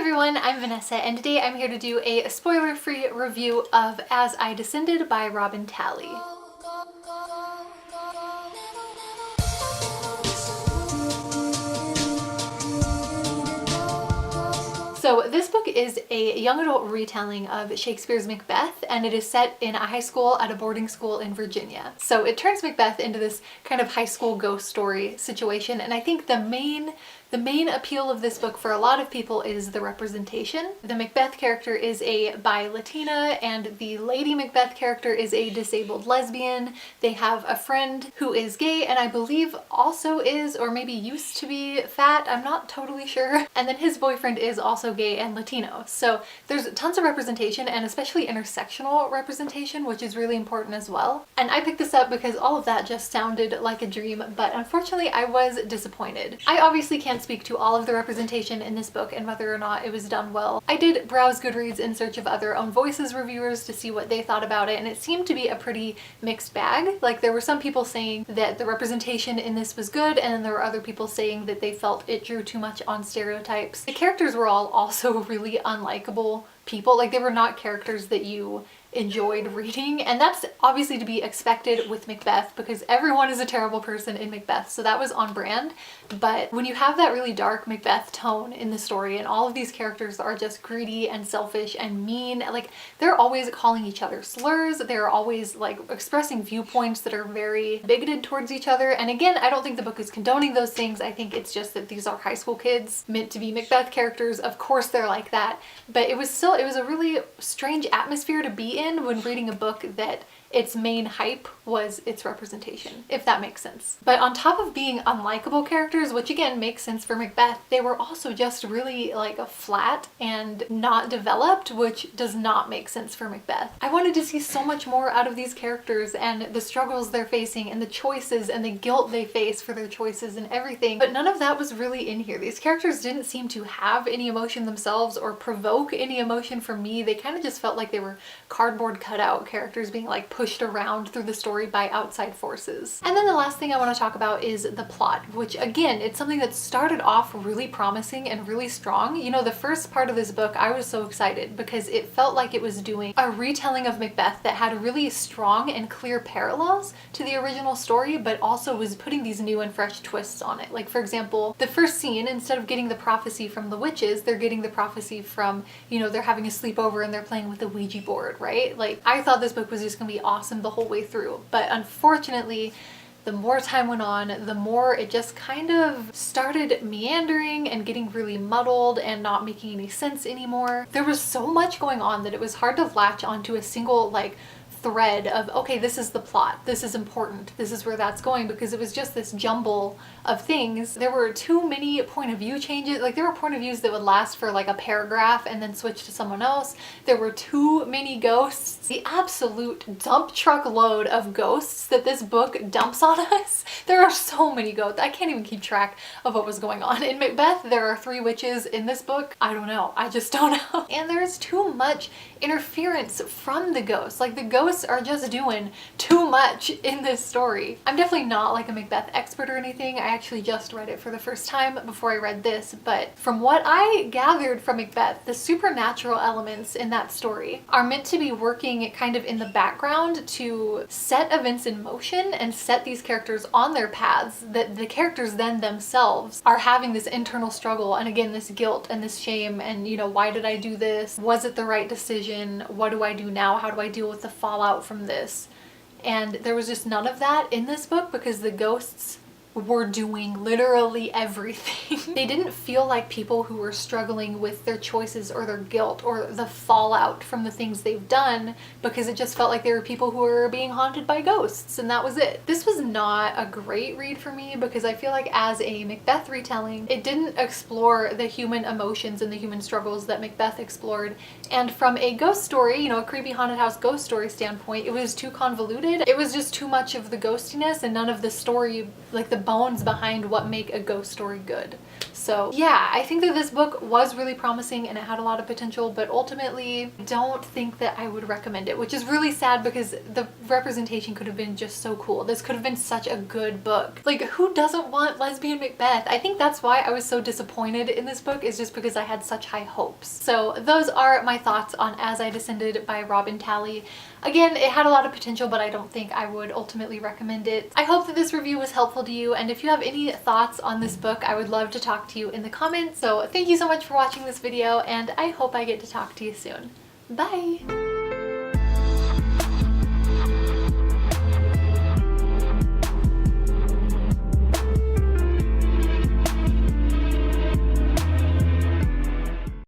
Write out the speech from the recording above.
everyone, I'm Vanessa, and today I'm here to do a spoiler-free review of As I Descended by Robin Talley. So this book is a young adult retelling of Shakespeare's Macbeth, and it is set in a high school at a boarding school in Virginia. So it turns Macbeth into this kind of high school ghost story situation, and I think the main appeal of this book for a lot of people is the representation. The Macbeth character is a bi Latina, and the Lady Macbeth character is a disabled lesbian. They have a friend who is gay, and I believe also is, or maybe used to be, fat. I'm not totally sure. And then his boyfriend is also gay and Latino. So there's tons of representation, and especially intersectional representation, which is really important as well. And I picked this up because all of that just sounded like a dream, but unfortunately I was disappointed. I obviously can't speak to all of the representation in this book and whether or not it was done well. I did browse Goodreads in search of other Own Voices reviewers to see what they thought about it, and it seemed to be a pretty mixed bag. Like, there were some people saying that the representation in this was good, and then there were other people saying that they felt it drew too much on stereotypes. The characters were all also really unlikable people. Like, they were not characters that you enjoyed reading, and that's obviously to be expected with Macbeth because everyone is a terrible person in Macbeth, so that was on brand. But when you have that really dark Macbeth tone in the story and all of these characters are just greedy and selfish and mean, like, they're always calling each other slurs, they're always like expressing viewpoints that are very bigoted towards each other. And again, I don't think the book is condoning those things. I think it's just that these are high school kids meant to be Macbeth characters. Of course they're like that, but it was a really strange atmosphere to be in when reading a book that its main hype was its representation, if that makes sense. But on top of being unlikable characters, which again makes sense for Macbeth, they were also just really like flat and not developed, which does not make sense for Macbeth. I wanted to see so much more out of these characters and the struggles they're facing and the choices and the guilt they face for their choices and everything, but none of that was really in here. These characters didn't seem to have any emotion themselves or provoke any emotion from me. They kind of just felt like they were cardboard cutout characters being like pushed around through the story by outside forces. And then the last thing I want to talk about is the plot, which again, it's something that started off really promising and really strong. You know, the first part of this book, I was so excited because it felt like it was doing a retelling of Macbeth that had really strong and clear parallels to the original story, but also was putting these new and fresh twists on it. Like, for example, the first scene, instead of getting the prophecy from the witches, they're getting the prophecy from, you know, they're having a sleepover and they're playing with the Ouija board, right? Like, I thought this book was just gonna be awesome the whole way through, but unfortunately the more time went on, the more it just kind of started meandering and getting really muddled and not making any sense anymore. There was so much going on that it was hard to latch onto a single like thread of, okay, this is the plot, this is important, this is where that's going, because it was just this jumble of things. There were too many point of view changes. Like, there were point of views that would last for like a paragraph and then switch to someone else. There were too many ghosts. The absolute dump truck load of ghosts that this book dumps on us. There are so many ghosts. I can't even keep track of what was going on. In Macbeth, there are 3 witches. In this book, I don't know. I just don't know. And there's too much interference from the ghosts. Like, the ghosts are just doing too much in this story. I'm definitely not like a Macbeth expert or anything. I actually just read it for the first time before I read this, but from what I gathered from Macbeth, the supernatural elements in that story are meant to be working kind of in the background to set events in motion and set these characters on their paths, that the characters then themselves are having this internal struggle, and again, this guilt and this shame, and, you know, why did I do this? Was it the right decision? What do I do now? How do I deal with the fallout from this? And there was just none of that in this book because the ghosts were doing literally everything. They didn't feel like people who were struggling with their choices or their guilt or the fallout from the things they've done, because it just felt like they were people who were being haunted by ghosts, and that was it. This was not a great read for me because I feel like as a Macbeth retelling, it didn't explore the human emotions and the human struggles that Macbeth explored. And from a ghost story, you know, a creepy haunted house ghost story standpoint, it was too convoluted. It was just too much of the ghostiness and none of the story, like the bones behind what make a ghost story good. So yeah, I think that this book was really promising and it had a lot of potential, but ultimately don't think that I would recommend it, which is really sad because the representation could have been just so cool. This could have been such a good book. Like, who doesn't want lesbian Macbeth? I think that's why I was so disappointed in this book, is just because I had such high hopes. So those are my thoughts on As I Descended by Robin Talley. Again, it had a lot of potential, but I don't think I would ultimately recommend it. I hope that this review was helpful to you, and if you have any thoughts on this book, I would love to talk to you in the comments. So thank you so much for watching this video, and I hope I get to talk to you soon. Bye!